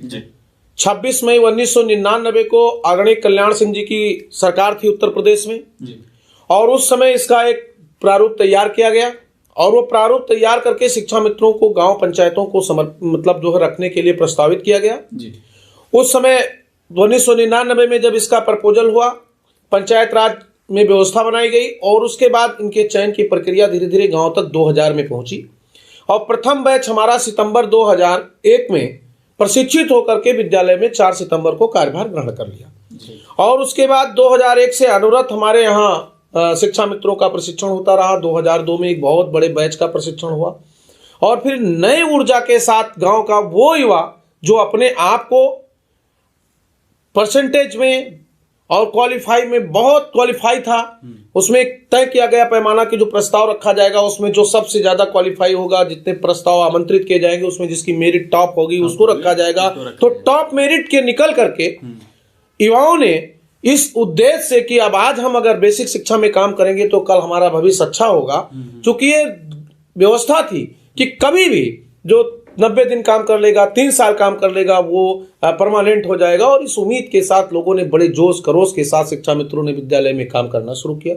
जी। 26 मई 1999 को आदरणीय कल्याण सिंह जी की सरकार थी उत्तर प्रदेश में जी। और उस समय इसका एक प्रारूप तैयार किया गया और वो प्रारूप तैयार करके शिक्षा मित्रों को गांव पंचायतों को मतलब जो है रखने के लिए प्रस्तावित किया गया जी। उस समय 1999 में जब इसका प्रपोजल हुआ, पंचायत राज में व्यवस्था बनाई गई और उसके बाद इनके चयन की प्रक्रिया धीरे धीरे गांव तक 2000 में पहुंची और प्रथम बैच हमारा सितंबर 2001 में प्रशिक्षित होकर के विद्यालय में 4 सितंबर को कार्यभार ग्रहण कर लिया और उसके बाद 2001 से अनवरत हमारे यहाँ शिक्षा मित्रों का प्रशिक्षण होता रहा। 2002 में एक बहुत बड़े बैच का प्रशिक्षण हुआ और फिर नए ऊर्जा के साथ गांव का वो युवा जो अपने आप को परसेंटेज में और क्वालिफाई में बहुत क्वालिफाई था, उसमें तय किया गया पैमाना कि जो प्रस्ताव रखा जाएगा उसमें जो सबसे ज्यादा क्वालिफाई होगा, जितने प्रस्ताव आमंत्रित किए जाएंगे उसमें जिसकी मेरिट टॉप होगी उसको रखा जाएगा। तो टॉप मेरिट के निकल करके युवाओं ने इस उद्देश्य से कि अब आज हम अगर बेसिक शिक्षा में काम करेंगे तो कल हमारा भविष्य अच्छा होगा, क्योंकि ये व्यवस्था थी कि कभी भी जो 90 दिन काम कर लेगा, 3 साल काम कर लेगा, वो परमानेंट हो जाएगा और इस उम्मीद के साथ लोगों ने बड़े जोश खरोश के साथ शिक्षा मित्रों ने विद्यालय में काम करना शुरू किया।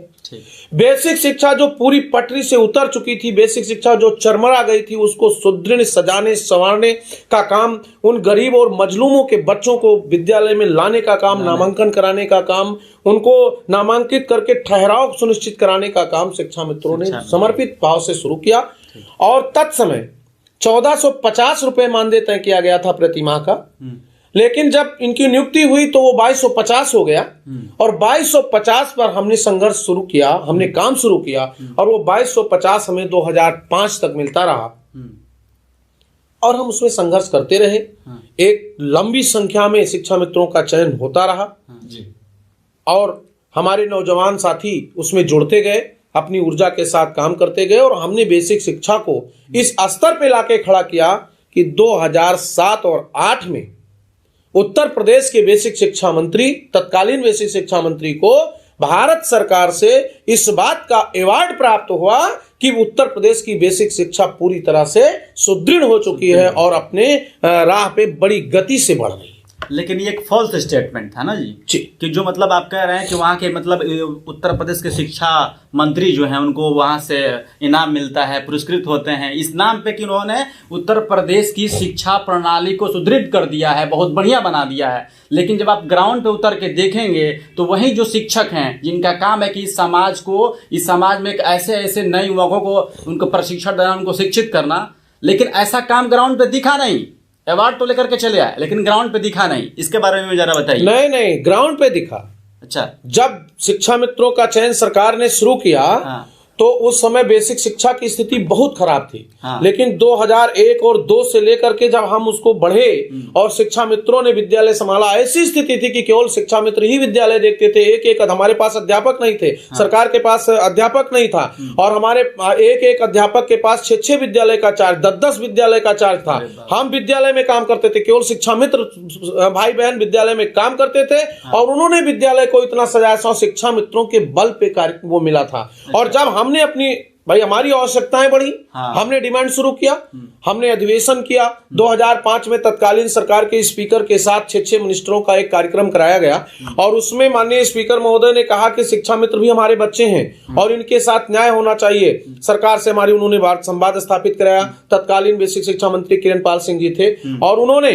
बेसिक शिक्षा जो पूरी पटरी से उतर चुकी थी, बेसिक शिक्षा जो चरमरा गई थी, उसको सुदृढ़ सजाने संवारने का काम, उन गरीब और मजलूमों के बच्चों को विद्यालय में लाने का काम, नामांकन कराने का काम, उनको नामांकित करके ठहराव सुनिश्चित कराने का काम शिक्षा मित्रों ने समर्पित भाव से शुरू किया और तत्समय 1450 रुपए मानदेय तय किया गया था प्रति माह का। लेकिन जब इनकी नियुक्ति हुई तो वो 2250 हो गया और 2250 पर हमने संघर्ष शुरू किया, हमने काम शुरू किया और वो 2250 हमें 2005 तक मिलता रहा और हम उसमें संघर्ष करते रहे। एक लंबी संख्या में शिक्षा मित्रों का चयन होता रहा और हमारे नौजवान साथी उसमें जुड़ते गए, अपनी ऊर्जा के साथ काम करते गए और हमने बेसिक शिक्षा को इस स्तर पे लाके खड़ा किया कि 2007 और 8 में उत्तर प्रदेश के बेसिक शिक्षा मंत्री, तत्कालीन बेसिक शिक्षा मंत्री को भारत सरकार से इस बात का अवार्ड प्राप्त हुआ कि उत्तर प्रदेश की बेसिक शिक्षा पूरी तरह से सुदृढ़ हो चुकी है और अपने राह पे बड़ी गति से बढ़ रही है। लेकिन ये एक फॉल्स स्टेटमेंट था ना जी कि जो मतलब आप कह रहे हैं कि वहाँ के मतलब उत्तर प्रदेश के शिक्षा मंत्री जो हैं उनको वहाँ से इनाम मिलता है, पुरस्कृत होते हैं इस नाम पे कि उन्होंने उत्तर प्रदेश की शिक्षा प्रणाली को सुदृढ़ कर दिया है, बहुत बढ़िया बना दिया है। लेकिन जब आप ग्राउंड पे उतर के देखेंगे तो वही जो शिक्षक हैं जिनका काम है कि इस समाज में ऐसे ऐसे नए युवकों को उनको प्रशिक्षण देना, उनको शिक्षित करना, लेकिन ऐसा काम ग्राउंड पे दिखा नहीं। अवार्ड तो लेकर के चले आए लेकिन ग्राउंड पे दिखा नहीं, इसके बारे में जरा बताइए। नहीं, ग्राउंड पे दिखा। अच्छा, जब शिक्षा मित्रों का चयन सरकार ने शुरू किया तो उस समय बेसिक शिक्षा की स्थिति बहुत खराब थी। लेकिन 2001 और 2 से लेकर के जब हम उसको बढ़े और शिक्षा मित्रों ने विद्यालय संभाला, ऐसी स्थिति थी कि केवल शिक्षा मित्र ही विद्यालय देखते थे। एक हमारे पास अध्यापक नहीं थे, सरकार के पास अध्यापक नहीं था और हमारे एक अध्यापक के पास 6 विद्यालय का चार्ज, 10 विद्यालय का चार्ज था। हम विद्यालय में काम करते थे, केवल शिक्षा मित्र भाई बहन विद्यालय में काम करते थे और उन्होंने विद्यालय को इतना सजाया शिक्षा मित्रों के बल पे कार्य वो मिला था। और जब हमने अपनी हमारी आवश्यकताएं बढ़ी, हमने डिमांड शुरू किया, हमने अधिवेशन किया। 2005 में तत्कालीन सरकार के स्पीकर के साथ 6 मिनिस्टरों का एक कार्यक्रम कराया गया और उसमें माननीय स्पीकर महोदय ने कहा कि शिक्षा मित्र भी हमारे बच्चे हैं और इनके साथ न्याय होना चाहिए। सरकार से हमारी उन्होंने वार्ता संवाद स्थापित कराया। तत्कालीन बेसिक शिक्षा मंत्री किरण पाल सिंह जी थे और उन्होंने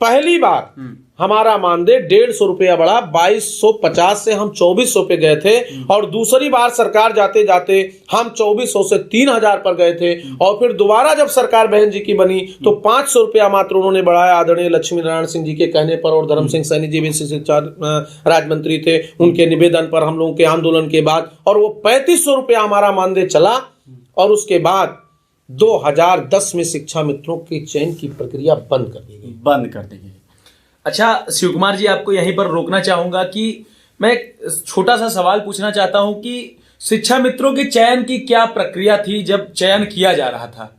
पहली बार हमारा मानदेय 150 रुपया बढ़ा, 2250 से हम 2400 पे गए थे और दूसरी बार सरकार जाते जाते हम 2400 से 3000 पर गए थे और फिर दोबारा जब सरकार बहन जी की बनी तो 500 रुपया मात्र उन्होंने बढ़ाया। आदरणीय लक्ष्मी नारायण सिंह जी के कहने पर और धर्म सिंह सैनी जी बेसिक शिक्षा राज्य मंत्री थे, उनके निवेदन पर हम लोगों के आंदोलन के बाद और वो 3500 रुपया हमारा मानदेय चला और उसके बाद 2010 में शिक्षा मित्रों के चयन की प्रक्रिया बंद कर दी गई। अच्छा शिव कुमार जी, आपको यहीं पर रोकना चाहूंगा कि मैं छोटा सा सवाल पूछना चाहता हूं कि शिक्षा मित्रों के चयन की क्या प्रक्रिया थी जब चयन किया जा रहा था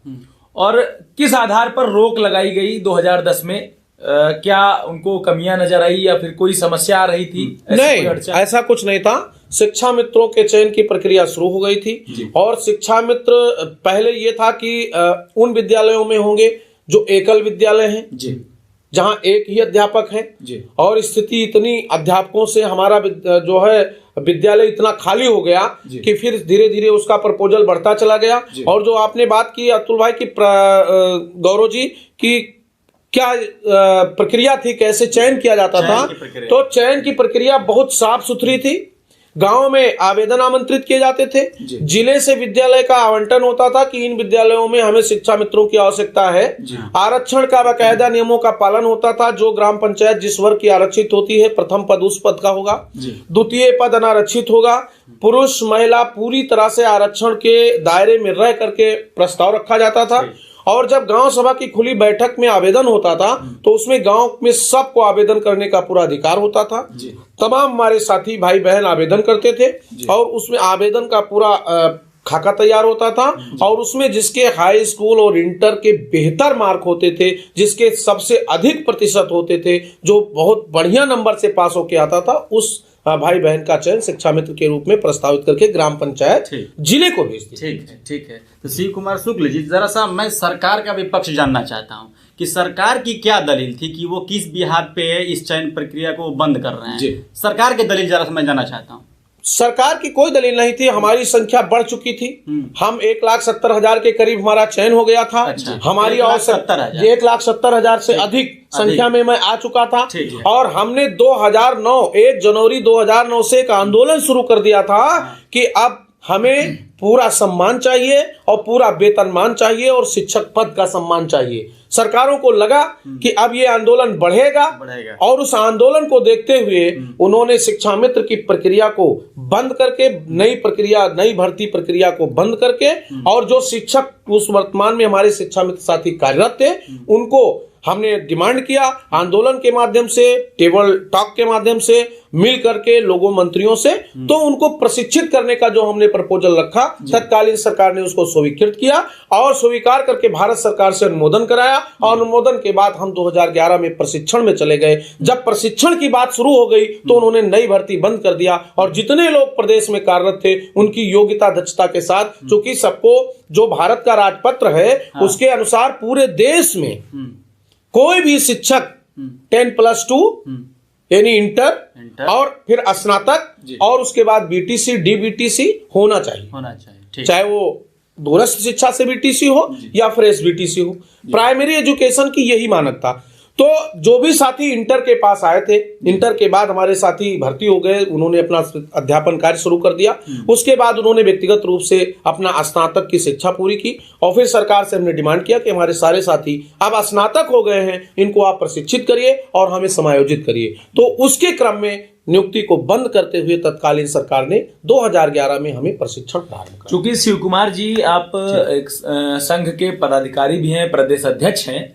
और किस आधार पर रोक लगाई गई 2010 में? क्या उनको कमियां नजर आई या फिर कोई समस्या आ रही थी? नहीं, ऐसा कुछ नहीं था। शिक्षा मित्रों के चयन की प्रक्रिया शुरू हो गई थी और शिक्षा मित्र पहले ये था कि उन विद्यालयों में होंगे जो एकल विद्यालय हैं जहां एक ही अध्यापक है जी। और स्थिति इतनी अध्यापकों से हमारा जो है विद्यालय इतना खाली हो गया कि फिर धीरे धीरे उसका प्रपोजल बढ़ता चला गया। और जो आपने बात की अतुल भाई की गौरव जी की क्या प्रक्रिया थी, कैसे चयन किया जाता था, तो चयन की प्रक्रिया बहुत साफ सुथरी थी। गांव में आवेदन आमंत्रित किए जाते थे, जिले से विद्यालय का आवंटन होता था कि इन विद्यालयों में हमें शिक्षा मित्रों की आवश्यकता है। आरक्षण का बाकायदा नियमों का पालन होता था। जो ग्राम पंचायत जिस वर्ग की आरक्षित होती है, प्रथम पद उस पद का होगा, द्वितीय पद अनारक्षित होगा। पुरुष महिला पूरी तरह से आरक्षण के दायरे में रह करके प्रस्ताव रखा जाता था। और जब गांव सभा की खुली बैठक में आवेदन होता था तो उसमें गांव में सबको आवेदन करने का पूरा अधिकार होता था। तमाम हमारे साथी भाई बहन आवेदन करते थे और उसमें आवेदन का पूरा खाका तैयार होता था। और उसमें जिसके हाई स्कूल और इंटर के बेहतर मार्क होते थे, जिसके सबसे अधिक प्रतिशत होते थे, जो बहुत बढ़िया नंबर से पास होके आता था, उस भाई बहन का चयन शिक्षा मित्र के रूप में प्रस्तावित करके ग्राम पंचायत जिले को भेज दी। ठीक है। तो शिव कुमार शुक्ल जी, जरा सा मैं सरकार का भी पक्ष जानना चाहता हूँ कि सरकार की क्या दलील थी कि वो किस बिहार पे इस चयन प्रक्रिया को बंद कर रहे हैं। सरकार की दलील जरा सा मैं जानना चाहता हूँ। सरकार की कोई दलील नहीं थी। हमारी संख्या बढ़ चुकी थी। हम 1,70,000 के करीब हमारा चयन हो गया था। हमारी 1,70,000 से अधिक संख्या में मैं आ चुका था। और हमने 1 जनवरी 2009 से एक आंदोलन शुरू कर दिया था कि अब हमें पूरा सम्मान चाहिए और पूरा वेतनमान चाहिए और शिक्षक पद का सम्मान चाहिए। सरकारों को लगा कि अब ये आंदोलन बढ़ेगा और उस आंदोलन को देखते हुए उन्होंने शिक्षा मित्र की प्रक्रिया को बंद करके नई भर्ती प्रक्रिया को बंद करके और जो शिक्षक उस वर्तमान में हमारे शिक्षा मित्र साथी कार्यरत थे उनको हमने डिमांड किया आंदोलन के माध्यम से, टेबल टॉक के माध्यम से, मिल करके लोगों मंत्रियों से, तो उनको प्रशिक्षित करने का जो हमने प्रपोजल रखा, तत्कालीन सरकार ने उसको स्वीकृत किया और स्वीकार करके भारत सरकार से अनुमोदन कराया। और अनुमोदन के बाद हम 2011 में प्रशिक्षण में चले गए। जब प्रशिक्षण की बात शुरू हो गई तो उन्होंने नई भर्ती बंद कर दिया और जितने लोग प्रदेश में कार्यरत थे उनकी योग्यता दक्षता के साथ, चूंकि सबको जो भारत का राजपत्र है उसके अनुसार पूरे देश में कोई भी शिक्षक 10+2 यानी इंटर और फिर स्नातक और उसके बाद बीटीसी डीबीटीसी होना चाहिए। चाहे वो दूरस्थ शिक्षा से बीटीसी हो या फिर एसबीटीसी हो। प्राइमरी एजुकेशन की यही मानक था। तो जो भी साथी इंटर के पास आए थे, इंटर के बाद हमारे साथी भर्ती हो गए, उन्होंने अपना अध्यापन कार्य शुरू कर दिया। उसके बाद उन्होंने व्यक्तिगत रूप से अपना स्नातक की शिक्षा पूरी की और फिर सरकार से हमने डिमांड किया कि हमारे सारे साथी अब स्नातक हो गए हैं, इनको आप प्रशिक्षित करिए और हमें समायोजित करिए। तो उसके क्रम में नियुक्ति को बंद करते हुए तत्कालीन सरकार ने 2011 में हमें प्रशिक्षण प्रारंभ किया। चूंकि शिव कुमार जी आप एक संघ के पदाधिकारी भी हैं, प्रदेश अध्यक्ष हैं,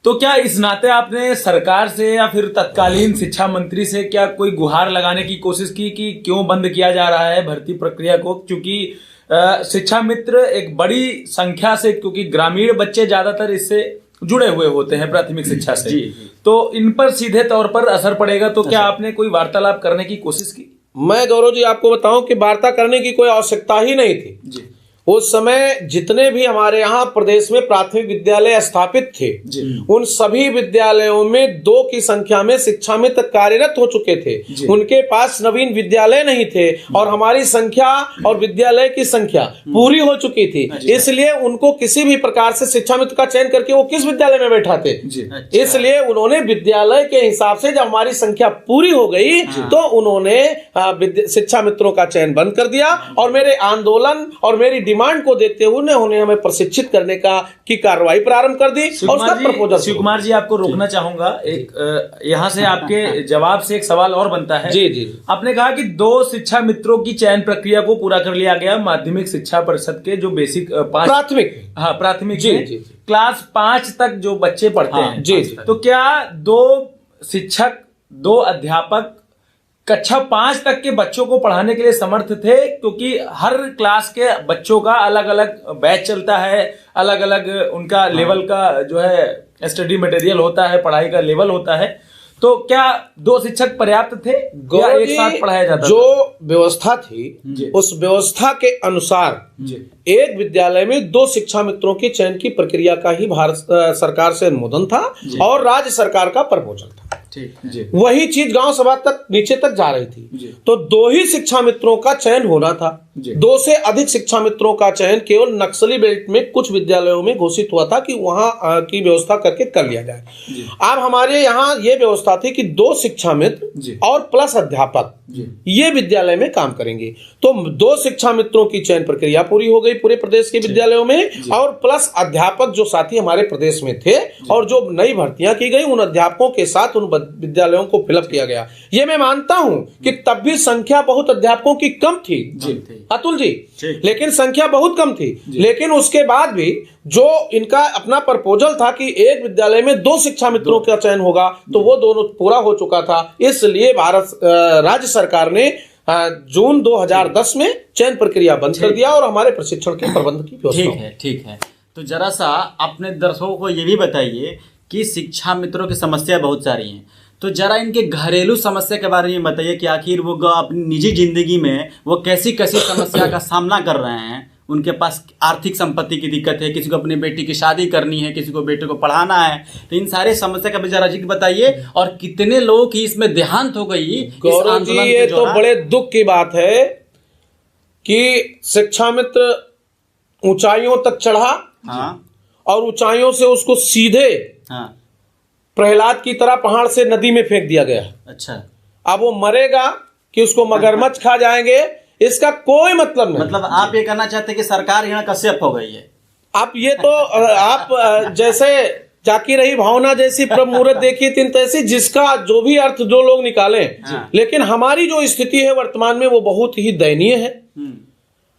तो क्या इस नाते आपने सरकार से या फिर तत्कालीन शिक्षा मंत्री से क्या कोई गुहार लगाने की कोशिश की कि क्यों बंद किया जा रहा है भर्ती प्रक्रिया को? क्योंकि शिक्षा मित्र एक बड़ी संख्या से, क्योंकि ग्रामीण बच्चे ज्यादातर इससे जुड़े हुए होते हैं प्राथमिक शिक्षा से, तो इन पर सीधे तौर पर असर पड़ेगा। तो क्या आपने कोई वार्तालाप करने की कोशिश की? मैं गौरव जी आपको बताऊं कि वार्ता करने की कोई आवश्यकता ही नहीं थी। उस समय जितने भी हमारे यहाँ प्रदेश में प्राथमिक विद्यालय स्थापित थे उन सभी विद्यालयों में 2 की संख्या में शिक्षा मित्र कार्यरत हो चुके थे। उनके पास नवीन विद्यालय नहीं थे और हमारी संख्या और विद्यालय की संख्या पूरी हो चुकी थी। इसलिए उनको किसी भी प्रकार से शिक्षा मित्र का चयन करके वो किस विद्यालय में बैठाते, इसलिए उन्होंने विद्यालय के हिसाब से जब हमारी संख्या पूरी हो गई तो उन्होंने शिक्षा मित्रों का चयन बंद कर दिया और मेरे आंदोलन और मेरी डिमांड को देखते हुए उन्होंने हमें प्रशिक्षित करने की कार्रवाई प्रारंभ कर दी और उसका प्रपोजल। शिव कुमार जी आपको रोकना चाहूंगा, एक यहाँ से आपके जवाब से एक सवाल और बनता है। जी। आपने कहा कि 2 शिक्षा मित्रों की चयन प्रक्रिया को पूरा कर लिया गया माध्यमिक शिक्षा परिषद के जो बेसिक प्राथमिक क्लास 5 तक जो बच्चे पढ़ते हैं। जी। तो क्या 2 शिक्षक 2 अध्यापक कक्षा 5 तक के बच्चों को पढ़ाने के लिए समर्थ थे? क्योंकि हर क्लास के बच्चों का अलग अलग बैच चलता है, अलग अलग उनका लेवल का जो है स्टडी मटेरियल होता है, पढ़ाई का लेवल होता है। तो क्या 2 शिक्षक पर्याप्त थे या एक साथ पढ़ाया जाता जो व्यवस्था थी उस व्यवस्था के अनुसार एक विद्यालय में 2 शिक्षा मित्रों के चयन की प्रक्रिया का ही भारत सरकार से अनुमोदन था और राज्य सरकार का प्रपोजल था। वही चीज गांव सभा तक नीचे तक जा रही थी। तो 2 ही शिक्षा मित्रों का चयन होना था। 2 से अधिक शिक्षा मित्रों का चयन केवल नक्सली बेल्ट में कुछ विद्यालयों में घोषित हुआ था कि वहां की व्यवस्था करके कर लिया जाए। अब हमारे यहाँ ये व्यवस्था थी कि 2 शिक्षा मित्र और प्लस अध्यापक ये विद्यालय में काम करेंगे। तो 2 शिक्षा मित्रों की चयन प्रक्रिया पूरी हो गई पूरे प्रदेश के विद्यालयों में और प्लस अध्यापक जो साथी हमारे प्रदेश में थे और जो नई भर्तियां की गई उन अध्यापकों के साथ उन विद्यालयों को फिलअप किया गया। ये मैं मानता हूं कि तब भी संख्या बहुत अध्यापकों की कम थी अतुल जी, लेकिन संख्या बहुत कम थी। लेकिन उसके बाद भी जो इनका अपना प्रपोजल था कि एक विद्यालय में 2 शिक्षा मित्रों का चयन होगा तो वो दोनों पूरा हो चुका था। इसलिए भारत राज्य सरकार ने जून 2010 में चयन प्रक्रिया बंद कर दिया और हमारे प्रशिक्षण के प्रबंध की व्यवस्था। ठीक है। तो जरा सा अपने दर्शकों को ये भी बताइए कि शिक्षा मित्रों की समस्या बहुत सारी हैं, तो जरा इनके घरेलू समस्या के बारे में बताइए कि आखिर वो अपनी निजी जिंदगी में वो कैसी कैसी समस्या का सामना कर रहे हैं। उनके पास आर्थिक संपत्ति की दिक्कत है, किसी को अपनी बेटी की शादी करनी है, किसी को बेटे को पढ़ाना है, तो इन सारे समस्या का भी जरा जिक्र बताइए और कितने लोगों की इसमें देहांत हो गई। गौरव जी ये तो बड़े दुख की बात है कि शिक्षा मित्र ऊंचाइयों तक चढ़ा और ऊंचाइयों से उसको सीधे प्रहलाद की तरह पहाड़ से नदी में फेंक दिया गया। अच्छा, अब वो मरेगा कि उसको मगरमच्छ खा जाएंगे इसका कोई मतलब नहीं। मतलब आप ये कहना चाहते हैं कि सरकार यहाँ कश्यप हो गई है। आप ये तो आप जैसे जाकी रही भावना जैसी प्रमुहूर्त देखी तीन तैसी जिसका जो भी अर्थ जो लोग निकालें, लेकिन हमारी जो स्थिति है वर्तमान में वो बहुत ही दयनीय है।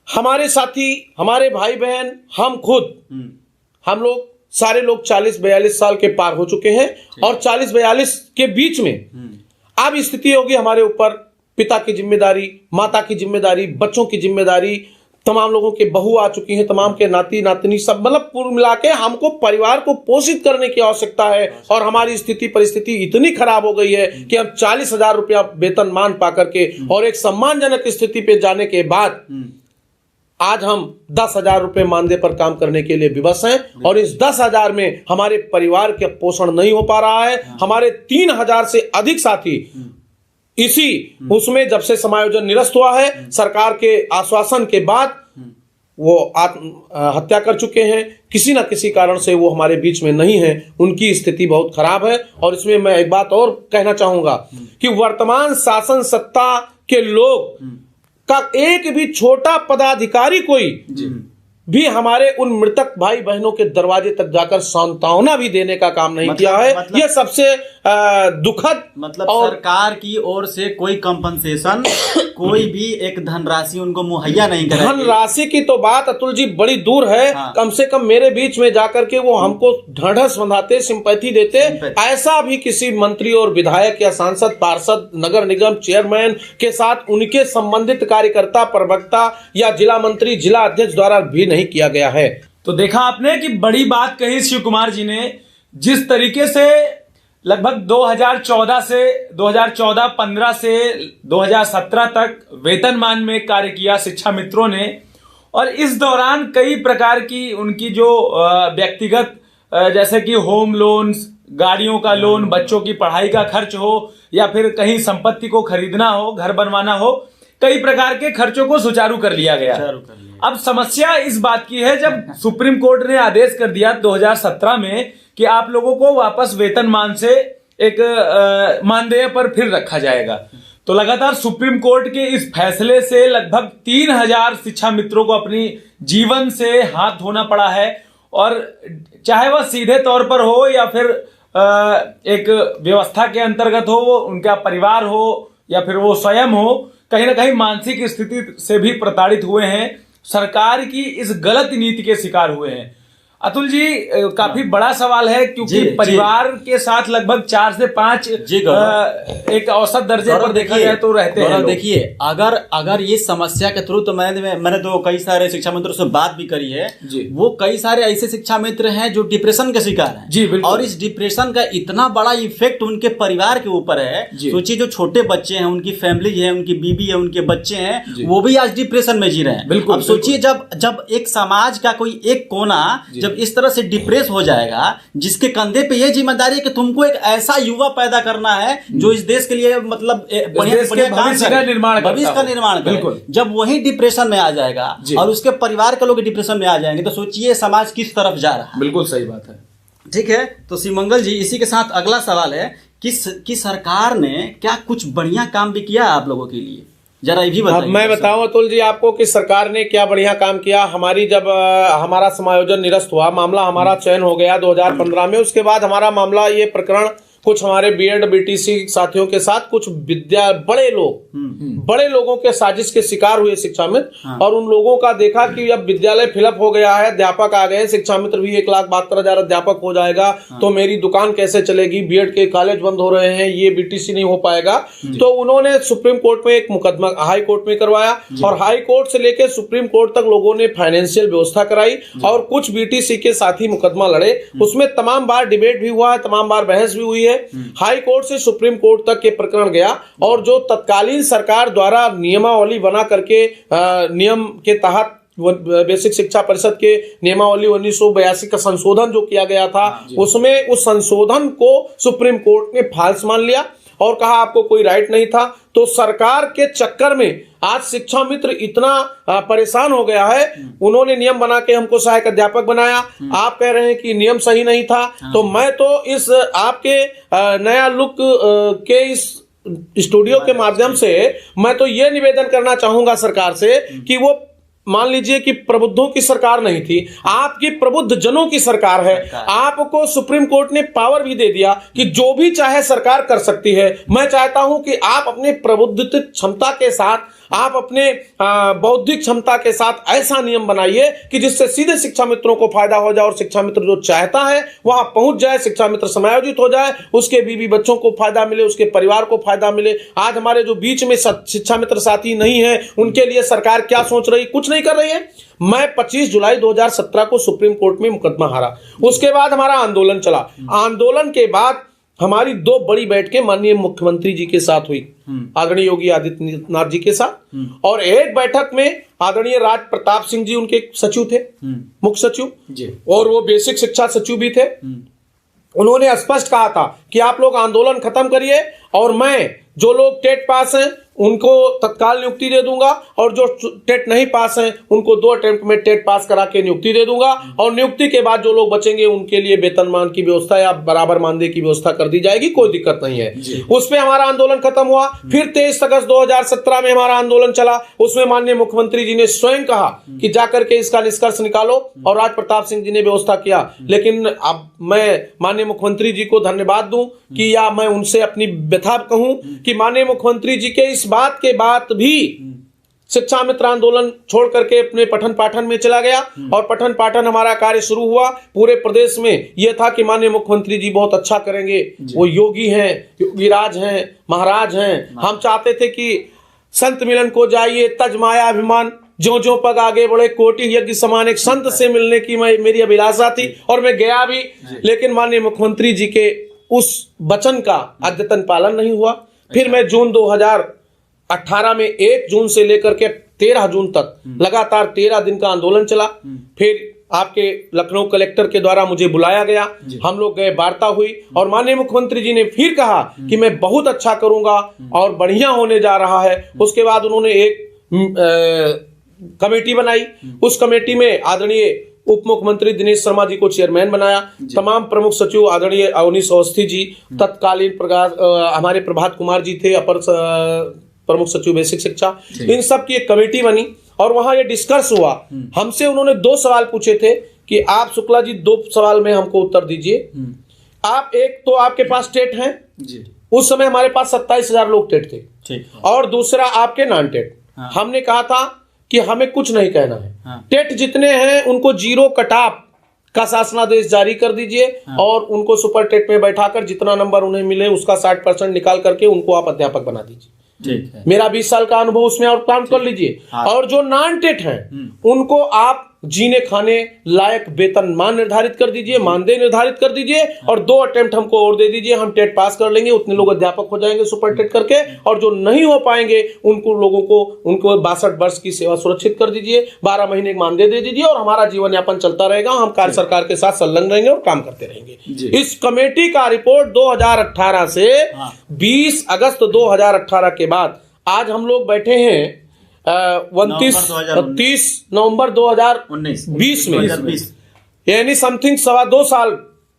हमारे साथी, हमारे भाई बहन, हम खुद, हम लोग सारे लोग 40-42 साल के पार हो चुके हैं और 40-42 के बीच में अब स्थिति होगी हमारे ऊपर पिता की जिम्मेदारी, माता की जिम्मेदारी, बच्चों की जिम्मेदारी, तमाम लोगों के बहू आ चुकी हैं, तमाम के नाती नातनी सब, मतलब पूर्ण मिला के हमको परिवार को पोषित करने की आवश्यकता है। और हमारी स्थिति परिस्थिति इतनी खराब हो गई है कि हम 40,000 रुपया वेतन मान पा करके और एक सम्मानजनक स्थिति पे जाने के बाद आज हम 10,000 रुपए मानदेय पर काम करने के लिए विवश हैं और इस 10,000 में हमारे परिवार का पोषण नहीं हो पा रहा है। हमारे 3,000 से अधिक साथी इसी उसमें जब से समायोजन निरस्त हुआ है, सरकार के आश्वासन के बाद वो हत्या कर चुके हैं। किसी न किसी कारण से वो हमारे बीच में नहीं है, उनकी स्थिति बहुत खराब है। और इसमें मैं एक बात और कहना चाहूंगा कि वर्तमान शासन सत्ता के लोग का एक भी छोटा पदाधिकारी कोई भी हमारे उन मृतक भाई बहनों के दरवाजे तक जाकर सांत्वना भी देने का काम नहीं किया है। ये सबसे दुखद, मतलब सरकार की ओर से कोई कंपनसेशन कोई भी एक धनराशि उनको मुहैया नहीं कर, धनराशि की तो बात अतुल जी बड़ी दूर है। कम से कम मेरे बीच में जाकर के वो हमको ढाढ़स बंधाते, सिंपैथी देते। ऐसा भी किसी मंत्री और विधायक या सांसद, पार्षद, नगर निगम चेयरमैन के साथ उनके संबंधित कार्यकर्ता, प्रवक्ता या जिला मंत्री, जिला अध्यक्ष द्वारा भी नहीं किया गया है। तो देखा आपने कि बड़ी बात कही शिव कुमार जी ने, जिस तरीके से लगभग 2014 से 2014-15 से 2017 तक वेतनमान में कार्य किया शिक्षा मित्रों ने, और इस दौरान कई प्रकार की उनकी जो व्यक्तिगत जैसे कि होम लोन्स, गाड़ियों का लोन, बच्चों की पढ़ाई का खर्च हो या फिर कहीं संपत्ति को खरीदना हो, घर बनवाना हो, कई प्रकार के खर्चों को सुचारू कर लिया गया। अब समस्या इस बात की है, जब सुप्रीम कोर्ट ने आदेश कर दिया 2017 में कि आप लोगों को वापस वेतनमान से एक मानदेय पर फिर रखा जाएगा, तो लगातार सुप्रीम कोर्ट के इस फैसले से लगभग 3,000 शिक्षा मित्रों को अपनी जीवन से हाथ धोना पड़ा है। और चाहे वह सीधे तौर पर हो या फिर एक व्यवस्था के अंतर्गत हो, वो उनका परिवार हो या फिर वो स्वयं हो, कहीं ना कहीं मानसिक स्थिति से भी प्रताड़ित हुए हैं, सरकार की इस गलत नीति के शिकार हुए हैं। अतुल जी, काफी बड़ा सवाल है क्योंकि परिवार के साथ लगभग 4 से 5 एक औसत दर्जे पर देखा जाए तो रहते हैं। देखिए, अगर ये समस्या के थ्रू, तो मैंने तो कई सारे शिक्षा मित्रों से बात भी करी है, वो कई सारे ऐसे शिक्षा मित्र हैं जो डिप्रेशन के शिकार हैं जी, बिल्कुल। और इस डिप्रेशन का इतना बड़ा इफेक्ट उनके परिवार के ऊपर है। सोचिए, जो छोटे बच्चे हैं, उनकी फैमिली है, उनकी बीबी है, उनके बच्चे हैं, वो भी आज डिप्रेशन में जी रहे हैं। बिल्कुल। अब सोचिए, जब एक समाज का कोई एक कोना जब इस तरह से डिप्रेस हो जाएगा, जिसके कंधे पे ये जिम्मेदारी है कि तुमको एक ऐसा युवा पैदा करना है जो इस देश के लिए मतलब भविष्य का निर्माण करे, जब वही डिप्रेशन में आ जाएगा और उसके परिवार के लोग डिप्रेशन में आ जाएंगे, तो सोचिए समाज किस तरफ जा रहा है। बिल्कुल सही बात है। ठीक है, तो शिवमंगल जी, इसी के साथ अगला सवाल है कि सरकार ने क्या कुछ बढ़िया काम भी किया आप लोगों के लिए, जरा ये भी बताइए। मैं बताऊं अतुल जी आपको कि सरकार ने क्या बढ़िया काम किया। जब हमारा समायोजन निरस्त हुआ, मामला हमारा चयन हो गया 2015 में, उसके बाद हमारा मामला, ये प्रकरण कुछ हमारे बीएड बीटीसी साथियों के साथ कुछ बड़े लोगों के साजिश के शिकार हुए शिक्षा मित्र, और उन लोगों का देखा कि अब विद्यालय फिलअप हो गया है, अध्यापक आ गए, शिक्षा मित्र भी 1,72,000 अध्यापक हो जाएगा, तो मेरी दुकान कैसे चलेगी, बीएड के कॉलेज बंद हो रहे हैं, ये बीटीसी नहीं हो पाएगा। तो उन्होंने सुप्रीम कोर्ट में एक मुकदमा हाई कोर्ट में करवाया, और हाई कोर्ट से लेकर सुप्रीम कोर्ट तक लोगों ने फाइनेंशियल व्यवस्था कराई, और कुछ बीटीसी के साथी मुकदमा लड़े। उसमें तमाम बार डिबेट भी हुआ है, तमाम बार बहस भी हुई है। हाई कोर्ट से सुप्रीम कोर्ट तक के प्रकरण गया, और जो तत्कालीन सरकार द्वारा नियमावली बना करके नियम के तहत बेसिक शिक्षा परिषद के नियमावली 1982 का संशोधन जो किया गया था, उसमें उस संशोधन को सुप्रीम कोर्ट ने फाल्स मान लिया और कहा आपको कोई राइट नहीं था। तो सरकार के चक्कर में आज शिक्षा मित्र इतना परेशान हो गया है। उन्होंने नियम बना के हमको सहायक अध्यापक बनाया, आप कह रहे हैं कि नियम सही नहीं था। तो मैं तो इस आपके नया लुक के इस स्टूडियो के माध्यम से मैं तो ये निवेदन करना चाहूंगा सरकार से कि वो मान लीजिए कि प्रबुद्धों की सरकार नहीं थी, आपकी प्रबुद्ध जनों की सरकार है। आपको सुप्रीम कोर्ट ने पावर भी दे दिया कि जो भी चाहे सरकार कर सकती है। मैं चाहता हूं कि आप अपने प्रबुद्ध क्षमता के साथ, आप अपने बौद्धिक क्षमता के साथ ऐसा नियम बनाइए कि जिससे सीधे शिक्षा मित्रों को फायदा हो जाए, और शिक्षा मित्र जो चाहता है वहां पहुंच जाए, शिक्षा मित्र समायोजित हो जाए, उसके बीवी बच्चों को फायदा मिले, उसके परिवार को फायदा मिले। आज हमारे जो बीच में शिक्षा मित्र साथी नहीं है, उनके लिए सरकार क्या सोच रही, कुछ नहीं कर रही है। मैं 25 जुलाई 2017 को सुप्रीम कोर्ट में मुकदमा हारा, उसके बाद हमारा आंदोलन चला। आंदोलन के बाद हमारी 2 बड़ी बैठकें माननीय मुख्यमंत्री जी के साथ हुई, आदरणीय योगी आदित्यनाथ जी के साथ, और एक बैठक में आदरणीय राज प्रताप सिंह जी उनके सचिव थे, मुख्य सचिव, और वो बेसिक शिक्षा सचिव भी थे। उन्होंने स्पष्ट कहा था कि आप लोग आंदोलन खत्म करिए, और मैं जो लोग टेट पास हैं उनको तत्काल नियुक्ति दे दूंगा, और जो टेट नहीं पास हैं उनको 2 अटेम्प्ट में टेट पास करा के नियुक्ति दे दूंगा, और नियुक्ति के बाद जो लोग बचेंगे उनके लिए वेतनमान की व्यवस्था या बराबर मानदेय की व्यवस्था कर दी जाएगी, कोई दिक्कत नहीं है। उस पे हमारा आंदोलन खत्म हुआ। फिर 23 अगस्त 2017 में हमारा आंदोलन चला। उसमें माननीय मुख्यमंत्री जी ने स्वयं कहा कि जाकर के इसका निष्कर्ष निकालो, और राज प्रताप सिंह जी ने व्यवस्था किया। लेकिन अब मैं माननीय मुख्यमंत्री जी को धन्यवाद दूं कि, या मैं उनसे अपनी व्यथा कहूं कि माननीय मुख्यमंत्री जी के इस बात के बाद भी शिक्षा मित्र आंदोलन छोड़ करके अपने पठन पाठन में चला गया, और पठन पाठन हमारा कार्य शुरू हुआ। पूरे प्रदेश में यह था कि माननीय मुख्यमंत्री जी बहुत अच्छा करेंगे, वो योगी हैं, योगीराज हैं, महाराज हैं। हम चाहते थे कि संत मिलन को जाइए तज माया अभिमान, जो पग आगे बढ़े कोटि यज्ञ समान, एक संत से मिलने की मेरी अभिलाषा थी, और मैं गया भी। लेकिन माननीय मुख्यमंत्री जी के उस वचन का अद्यतन पालन नहीं हुआ। फिर मैं जून 2018 में 1 जून से लेकर के 13 जून तक लगातार 13 दिन का आंदोलन चला। फिर आपके लखनऊ कलेक्टर के द्वारा मुझे बुलाया गया, हम लोग गए, वार्ता हुई, और माननीय मुख्यमंत्री जी ने फिर कहा कि मैं बहुत अच्छा करूंगा और बढ़िया होने जा रहा है। उसके बाद उन्होंने एक कमेटी बनाई। उस कमेटी में आदरणीय उप मुख्यमंत्री दिनेश शर्मा जी को चेयरमैन बनाया। तमाम प्रमुख सचिव आदरणीय अवनीश अवस्थी जी, तत्कालीन हमारे प्रभात कुमार जी थे अपर प्रमुख सचिव बेसिक शिक्षा, इन सब की एक कमेटी बनी, और वहां ये डिस्कस हुआ। हमसे उन्होंने 2 सवाल पूछे थे कि आप शुक्ला जी 2 सवाल में हमको उत्तर दीजिए। आप, एक तो आपके पास टेट हैं, उस समय हमारे पास 27,000 लोग टेट थे, और दूसरा आपके नॉन टेट। हमने कहा था कि हमें कुछ नहीं कहना है, टेट जितने हैं उनको 0 कट ऑफ का शासनादेश जारी कर दीजिए और उनको सुपर टेट में बैठाकर जितना नंबर उन्हें मिले उसका 60% निकाल करके उनको आप अध्यापक बना दीजिए। ठीक है। मेरा 20 साल का अनुभव उसमें और काम कर लीजिए। और जो नॉन टेट हैं उनको आप जीने खाने लायक वेतनमान निर्धारित कर दीजिए, मानदेय निर्धारित कर दीजिए और 2 अटेम्प्ट हमको और दे दीजिए, हम टेट पास कर लेंगे, उतने लोग अध्यापक हो जाएंगे सुपर टेट करके। और जो नहीं हो पाएंगे उनको लोगों को उनको 62 वर्ष की सेवा सुरक्षित कर दीजिए, 12 महीने मानदेय दे दीजिए और हमारा जीवन यापन चलता रहेगा। हम कार्य सरकार के साथ संलग्न रहेंगे और काम करते रहेंगे। इस कमेटी का रिपोर्ट 2018 से 20 अगस्त 2018 के बाद आज हम लोग बैठे हैं 30 नवंबर 2019 में, यानी समथिंग 2.25 साल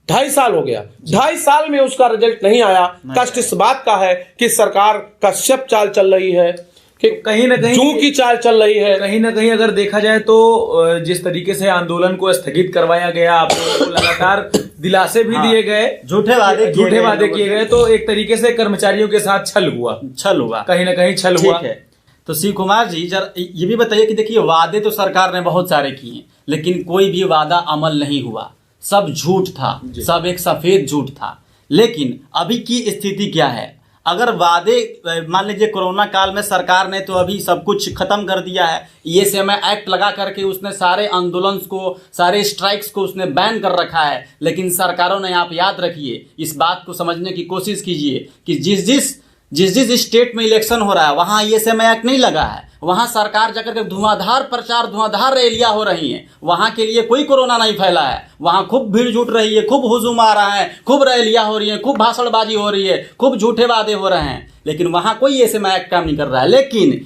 2.5 साल हो गया। 2.5 साल में उसका रिजल्ट नहीं आया। कष्ट इस बात का है कि सरकार कश्यप चाल चल रही है, कि कहीं ना कहीं जूं की चाल चल रही है। कहीं ना कहीं अगर देखा जाए तो जिस तरीके से आंदोलन को स्थगित करवाया गया, आप लोगों को लगातार दिलासे भी दिए गए, झूठे वादे किए गए, तो एक तरीके से कर्मचारियों के साथ छल हुआ, कहीं ना कहीं छल हुआ। तो शिव कुमार जी जरा ये भी बताइए कि देखिए वादे तो सरकार ने बहुत सारे किए लेकिन कोई भी वादा अमल नहीं हुआ, सब झूठ था, सब एक सफेद झूठ था। लेकिन अभी की स्थिति क्या है? अगर वादे मान लीजिए कोरोना काल में सरकार ने तो अभी सब कुछ खत्म कर दिया है, ESMA एक्ट लगा करके उसने सारे आंदोलन को, सारे स्ट्राइक्स को उसने बैन कर रखा है। लेकिन सरकारों ने, आप याद रखिए, इस बात को समझने की कोशिश कीजिए कि जिस जिस स्टेट में इलेक्शन हो रहा है वहां ESMA एक्ट नहीं लगा है, वहां सरकार जाकर के धुआंधार प्रचार, धुआंधार रैलियां हो रही हैं, वहां के लिए कोई कोरोना नहीं फैला है। वहां खूब भीड़ जुट रही है, खूब हुजूम आ रहा है, खूब रैलियां हो रही हैं, खूब भाषणबाजी हो रही है, खूब झूठे वादे हो रहे हैं, लेकिन वहां कोई ESMA एक्ट काम नहीं कर रहा है। लेकिन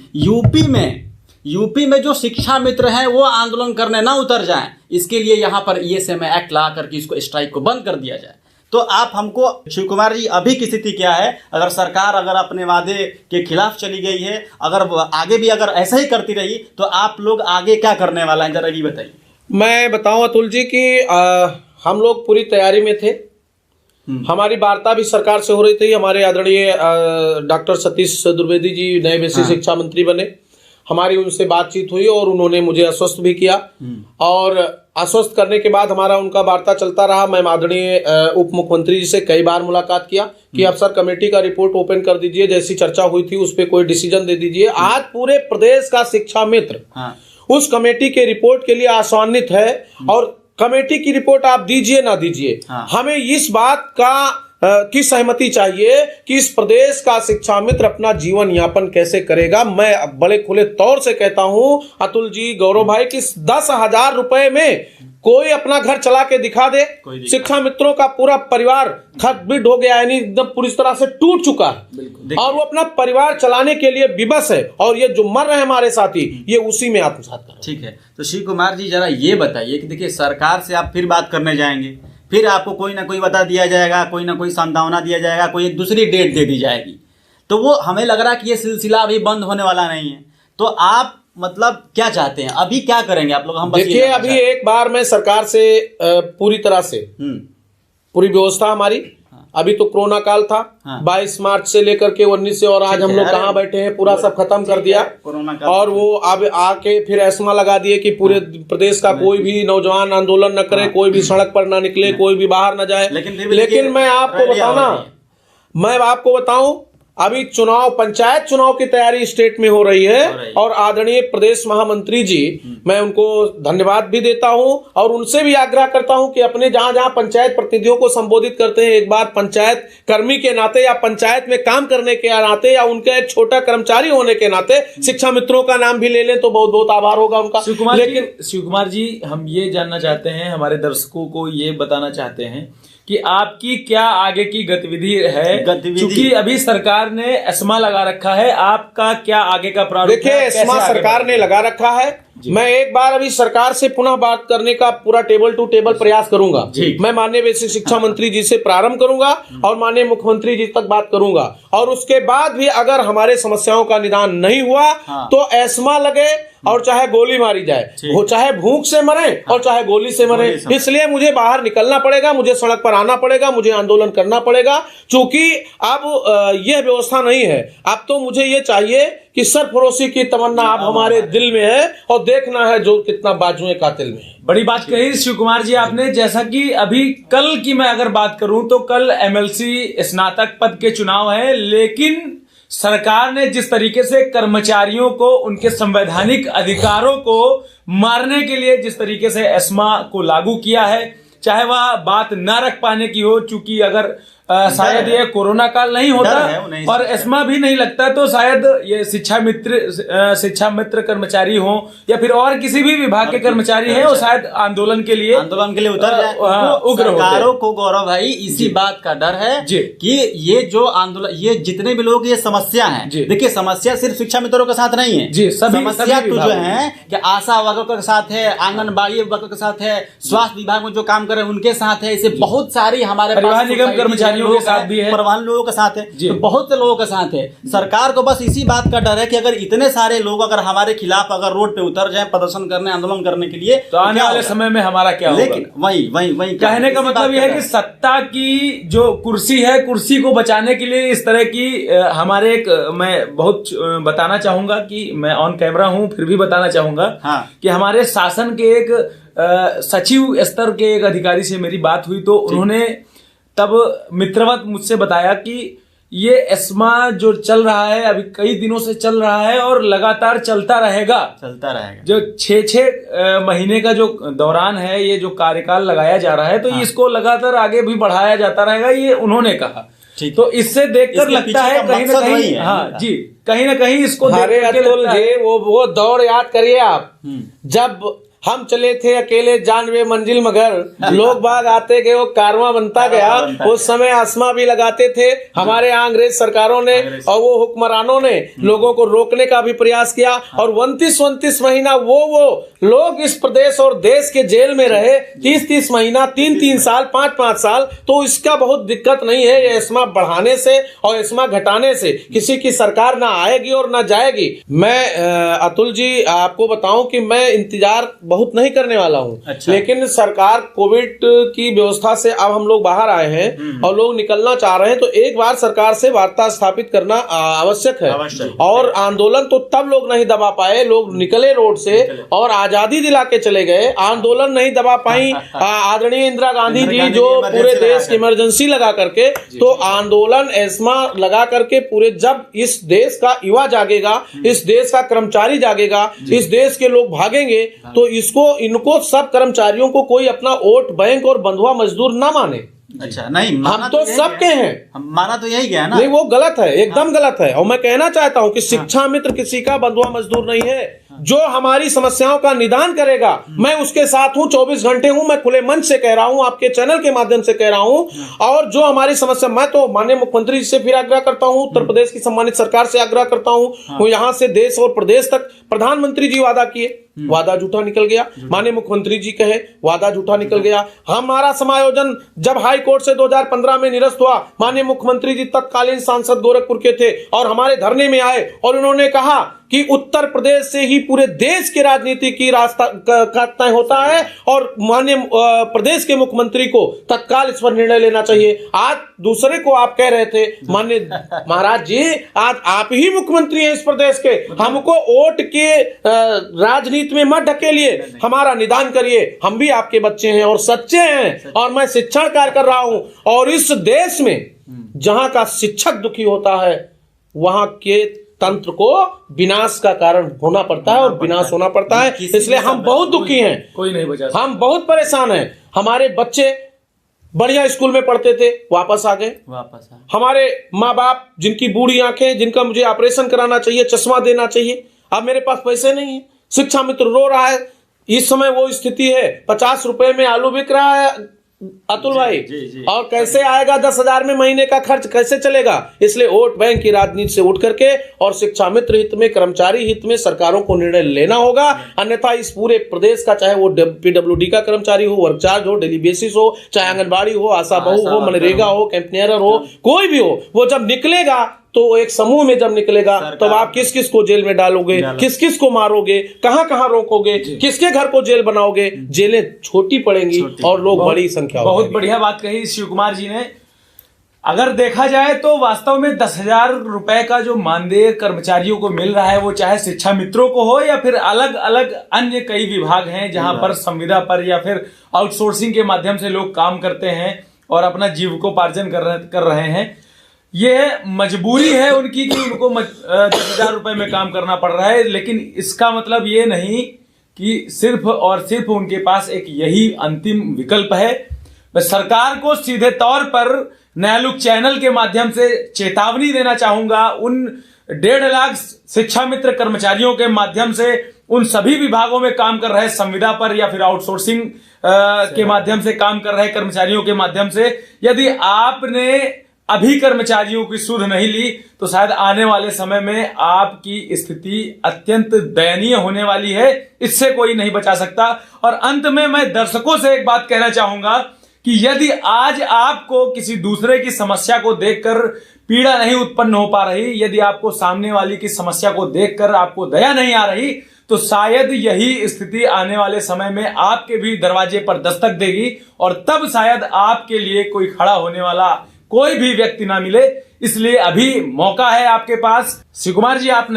यूपी में जो शिक्षा मित्र हैं वो आंदोलन करने ना उतर जाएं, इसके लिए यहाँ पर ESMA एक्ट ला करके इसको स्ट्राइक को बंद कर दिया जाए। तो आप हमको शिव कुमार जी अभी की स्थिति क्या है? अगर सरकार अगर अपने वादे के खिलाफ चली गई है, अगर आगे भी अगर ऐसा ही करती रही तो आप लोग आगे क्या करने वाला है, जरा ये बताइए। मैं बताऊं अतुल जी कि हम लोग पूरी तैयारी में थे। हमारी वार्ता भी सरकार से हो रही थी। हमारे आदरणीय डॉक्टर सतीश द्विवेदी जी नए बेसिक शिक्षा मंत्री बने, हमारी उनसे बातचीत हुई और उन्होंने मुझे आश्वस्त भी किया। और आश्वस्त करने के बाद हमारा उनका वार्ता चलता रहा। मैं आदरणीय उप मुख्यमंत्री जी से कई बार मुलाकात किया कि आप सर कमेटी का रिपोर्ट ओपन कर दीजिए, जैसी चर्चा हुई थी उस पर कोई डिसीजन दे दीजिए। आज पूरे प्रदेश का शिक्षा मित्र उस कमेटी के रिपोर्ट के लिए आशान्वित है। और कमेटी की रिपोर्ट आप दीजिए ना दीजिए, हमें इस बात की सहमति चाहिए कि इस प्रदेश का शिक्षा मित्र अपना जीवन यापन कैसे करेगा। मैं बड़े खुले तौर से कहता हूं अतुल जी, गौरव भाई, कि 10,000 रुपए में कोई अपना घर चला के दिखा दे। शिक्षा मित्रों का पूरा परिवार खत-बिट हो गया, यानी एकदम पूरी तरह से टूट चुका है और वो अपना परिवार चलाने के लिए विवश है। और ये जो मर रहे हैं हमारे साथी, ये उसी में आत्मसात कर रहे हैं। ठीक है, तो शिव कुमार जी जरा ये बताइए कि देखिए सरकार से आप फिर बात करने जाएंगे, फिर आपको कोई ना कोई बता दिया जाएगा, कोई ना कोई सांत्वना दिया जाएगा, कोई एक दूसरी डेट दे दी जाएगी, तो वो हमें लग रहा है कि ये सिलसिला अभी बंद होने वाला नहीं है। तो आप मतलब क्या चाहते हैं, अभी क्या करेंगे आप लोग? हम देखिए, अभी एक बार मैं सरकार से पूरी तरह से पूरी व्यवस्था हमारी, अभी तो कोरोना काल था, 22 मार्च से लेकर के 19 से और आज हम लोग कहाँ बैठे हैं, पूरा सब खत्म कर दिया। और वो अब आके फिर एस्मा लगा दिए कि पूरे प्रदेश का कोई भी नौजवान आंदोलन न करे, कोई भी सड़क पर ना निकले, कोई भी बाहर न जाए। लेकिन मैं आपको बताऊं अभी चुनाव, पंचायत चुनाव की तैयारी स्टेट में हो रही है। और आदरणीय प्रदेश महामंत्री जी, मैं उनको धन्यवाद भी देता हूं और उनसे भी आग्रह करता हूं कि अपने जहां जहां पंचायत प्रतिनिधियों को संबोधित करते हैं, एक बार पंचायत कर्मी के नाते या पंचायत में काम करने के नाते या उनका एक छोटा कर्मचारी होने के नाते शिक्षा मित्रों का नाम भी ले लें तो बहुत बहुत आभार होगा उनका। शिव कुमार जी, हम ये जानना चाहते हैं, हमारे दर्शकों को ये बताना चाहते हैं कि आपकी क्या आगे की गतिविधि है, क्योंकि अभी सरकार ने एस्मा लगा रखा है, आपका क्या आगे का प्रारूप? देखिए, एस्मा सरकार ने लगा रखा है। मैं एक बार अभी सरकार से पुनः बात करने का पूरा टेबल टू टेबल प्रयास करूंगा। मैं माननीय बेसिक शिक्षा मंत्री जी से प्रारंभ करूंगा और माननीय मुख्यमंत्री जी तक बात करूंगा। और उसके बाद भी अगर हमारे समस्याओं का निदान नहीं हुआ तो एस्मा लगे और चाहे गोली मारी जाए, वो चाहे भूख से मरे और चाहे गोली से मरे। इसलिए मुझे बाहर निकलना पड़ेगा, मुझे सड़क पर आना पड़ेगा, मुझे आंदोलन करना पड़ेगा। चूंकि अब यह व्यवस्था नहीं है, अब तो मुझे ये चाहिए कि सरफरोशी की तमन्ना अब हमारे दिल में है और देखना है जो कितना बाजुए कातिल में है। बड़ी बात कही शिव कुमार जी आपने। जैसा कि अभी कल की मैं अगर बात करूं तो कल एमएलसी स्नातक पद के चुनाव है, लेकिन सरकार ने जिस तरीके से कर्मचारियों को उनके संवैधानिक अधिकारों को मारने के लिए जिस तरीके से एस्मा को लागू किया है, चाहे वह बात न रख पाने की हो, चूंकि अगर शायद ये कोरोना काल नहीं होता और एस्मा भी नहीं लगता तो शायद ये शिक्षा मित्र कर्मचारी हो या फिर और किसी भी विभाग के कर्मचारी हैं, वो शायद आंदोलन के लिए उतर जाए। सरकारों को गौरव भाई इसी बात का डर है कि ये जो आंदोलन, ये जितने भी लोग ये समस्या है, देखिए समस्या सिर्फ शिक्षा मित्रों के साथ नहीं है जी, समस्या तो जो है कि आशा वर्करों के साथ है, आंगनबाड़ी वर्करों के साथ है, स्वास्थ्य विभाग में जो काम कर रहे हैं उनके साथ है, इसे बहुत सारी हमारे परिवहन निगम कर्मचारी के साथ भी है, परिवहन लोगों के साथ है, तो बहुत से लोगों के साथ है। सरकार को बस इसी बात का डर है कि अगर इतने सारे लोग अगर हमारे खिलाफ अगर रोड पे उतर जाएं प्रदर्शन करने, आंदोलन करने के लिए, तो आने वाले समय में हमारा क्या होगा। लेकिन वही कहने का मतलब यह है कि सत्ता की जो कुर्सी है, कुर्सी को बचाने के लिए इस तरह की हमारे एक, मैं बहुत बताना चाहूंगा कि मैं ऑन कैमरा हूं फिर भी बताना चाहूंगा कि हमारे शासन के एक सचिव स्तर के एक अधिकारी से मेरी बात हुई तो उन्होंने तब मित्रवत मुझसे बताया कि ये एस्मा जो चल रहा है अभी कई दिनों से चल रहा है और लगातार चलता रहेगा। जो 6 महीने का जो दौरान है, ये जो कार्यकाल लगाया जा रहा है, तो इसको लगातार आगे भी बढ़ाया जाता रहेगा, ये उन्होंने कहा। तो इससे देखकर लगता है कहीं ना कहीं, हाँ जी, कहीं ना कहीं इसको वो दौड़ याद करिए आप, जब हम चले थे अकेले जानवे मंजिल मगर लोग बाग आते गए, वो कारवां बनता गया। उस समय आसमा भी लगाते थे हमारे अंग्रेज सरकारों ने और वो हुक्मरानों ने लोगों को रोकने का भी प्रयास किया और 29 महीना वो लोग इस प्रदेश और देश के जेल में रहे, 30 महीना, 3 साल, 5 साल। तो इसका बहुत दिक्कत नहीं है, ये एस्मा बढ़ाने से और एस्मा घटाने से किसी की सरकार ना आएगी और ना जाएगी। मैं अतुल जी आपको बताऊं कि मैं इंतजार बहुत नहीं करने वाला हूं। अच्छा। लेकिन सरकार कोविड की व्यवस्था से अब हम लोग बाहर आए हैं और लोग निकलना चाह रहे हैं, तो एक बार सरकार से वार्ता स्थापित करना आवश्यक है। और आंदोलन तो तब लोग नहीं दबा पाए, लोग निकले रोड से और आजादी दिला के चले गए। आंदोलन नहीं दबा पाई आदरणीय इंदिरा गांधी जी जो पूरे देश की इमरजेंसी लगा करके, तो आंदोलन एस्मा लगा करके पूरे, जब इस देश का युवा जागेगा, इस देश का कर्मचारी जागेगा, इस देश के लोग भागेंगे, तो इनको सब कर्मचारियों को कोई अपना वोट बैंक और बंधुआ मजदूर ना माने। अच्छा, नहीं हम तो सबके हैं, माना तो यही गया ना। नहीं, वो गलत है, एकदम गलत है। और मैं कहना चाहता हूं कि शिक्षा मित्र किसी का बंधुआ मजदूर नहीं है। जो हमारी समस्याओं का निदान करेगा, मैं उसके साथ हूं, 24 घंटे हूं। मैं खुले मंच से कह रहा हूं, आपके चैनल के माध्यम से कह रहा हूं। और जो हमारी समस्या, मैं तो माननीय मुख्यमंत्री जी से फिर आग्रह करता हूं, उत्तर प्रदेश की सम्मानित सरकार से आग्रह करता हूं, वो यहां से देश और प्रदेश तक। प्रधानमंत्री जी वादा किए, वादा झूठा निकल गया। माननीय मुख्यमंत्री जी कहे, वादा झूठा निकल गया। हमारा समायोजन जब हाई कोर्ट से 2015 में निरस्त हुआ, माननीय मुख्यमंत्री जी तत्कालीन सांसद गोरखपुर के थे और हमारे धरने में आए और उन्होंने कहा कि उत्तर प्रदेश से ही पूरे देश की राजनीति की रास्ता का तय होता है और माननीय प्रदेश के मुख्यमंत्री को तत्काल इस पर निर्णय लेना चाहिए। आज दूसरे को आप कह रहे थे, माननीय महाराज जी, आज आप ही मुख्यमंत्री हैं इस प्रदेश के, हमको वोट के राजनीति में मत ढकेलिए, हमारा निदान करिए। हम भी आपके बच्चे हैं और सच्चे हैं और मैं शिक्षण कार्य कर रहा हूं। और इस देश में जहां का शिक्षक दुखी होता है, वहां के तंत्र को विनाश का कारण होना पड़ता है और विनाश होना पड़ता है। इसलिए हम बहुत दुखी हैं, कोई नहीं बचा, हम बहुत परेशान हैं। हमारे बच्चे बढ़िया स्कूल में पढ़ते थे, वापस आ गए। हमारे माँ बाप जिनकी बूढ़ी आंखें, जिनका मुझे ऑपरेशन कराना चाहिए, चश्मा देना चाहिए, अब मेरे पास पैसे नहीं है। शिक्षा मित्र रो रहा है, इस समय वो स्थिति है, 50 रुपए में आलू बिक रहा है अतुल भाई। जी। और कैसे आएगा 10,000 में महीने का खर्च, कैसे चलेगा? इसलिए वोट बैंक की राजनीति से उठ करके और शिक्षा मित्र हित में, कर्मचारी हित में सरकारों को निर्णय लेना होगा। अन्यथा इस पूरे प्रदेश का, चाहे वो पीडब्ल्यूडी का कर्मचारी हो, वर्क चार्ज हो, डेली बेसिस हो, चाहे आंगनबाड़ी हो, आशा बहू हो, मनरेगा हो, कैंपनियर हो, कोई भी हो, वो जब निकलेगा तो एक समूह में जब निकलेगा तब आप किस किस को जेल में डालोगे, किस किस को मारोगे, कहां कहां रोकोगे, किसके घर को जेल बनाओगे? जेलें छोटी पड़ेंगी और लोग बड़ी संख्या। बहुत बढ़िया बात कही शिव कुमार जी ने। अगर देखा जाए तो वास्तव में 10,000 रुपए का जो मानदेय कर्मचारियों को मिल रहा है, वो चाहे शिक्षा मित्रों को हो या फिर अलग अलग अन्य कई विभाग हैं जहां पर संविदा पर या फिर आउटसोर्सिंग के माध्यम से लोग काम करते हैं और अपना जीविकोपार्जन कर रहे हैं। ये मजबूरी है उनकी कि उनको 10,000 रुपए में काम करना पड़ रहा है, लेकिन इसका मतलब ये नहीं कि सिर्फ और सिर्फ उनके पास एक यही अंतिम विकल्प है। मैं सरकार को सीधे तौर पर न्यायलुक चैनल के माध्यम से चेतावनी देना चाहूंगा, उन 1.5 लाख शिक्षा मित्र कर्मचारियों के माध्यम से उन सभी विभागों में काम कर रहे संविदा पर या फिर आउटसोर्सिंग के माध्यम से काम कर रहे कर्मचारियों के माध्यम से, यदि आपने अभी कर्मचारियों की सुध नहीं ली तो शायद आने वाले समय में आपकी स्थिति अत्यंत दयनीय होने वाली है। इससे कोई नहीं बचा सकता। और अंत में मैं दर्शकों से एक बात कहना चाहूंगा कि यदि आज आपको किसी दूसरे की समस्या को देखकर पीड़ा नहीं उत्पन्न हो पा रही, यदि आपको सामने वाली की समस्या को देखकर आपको दया नहीं आ रही, तो शायद यही स्थिति आने वाले समय में आपके भी दरवाजे पर दस्तक देगी और तब शायद आपके लिए कोई खड़ा होने वाला कोई भी व्यक्ति ना मिले। इसलिए अभी मौका है आपके पास। शिव कुमार जी, आपने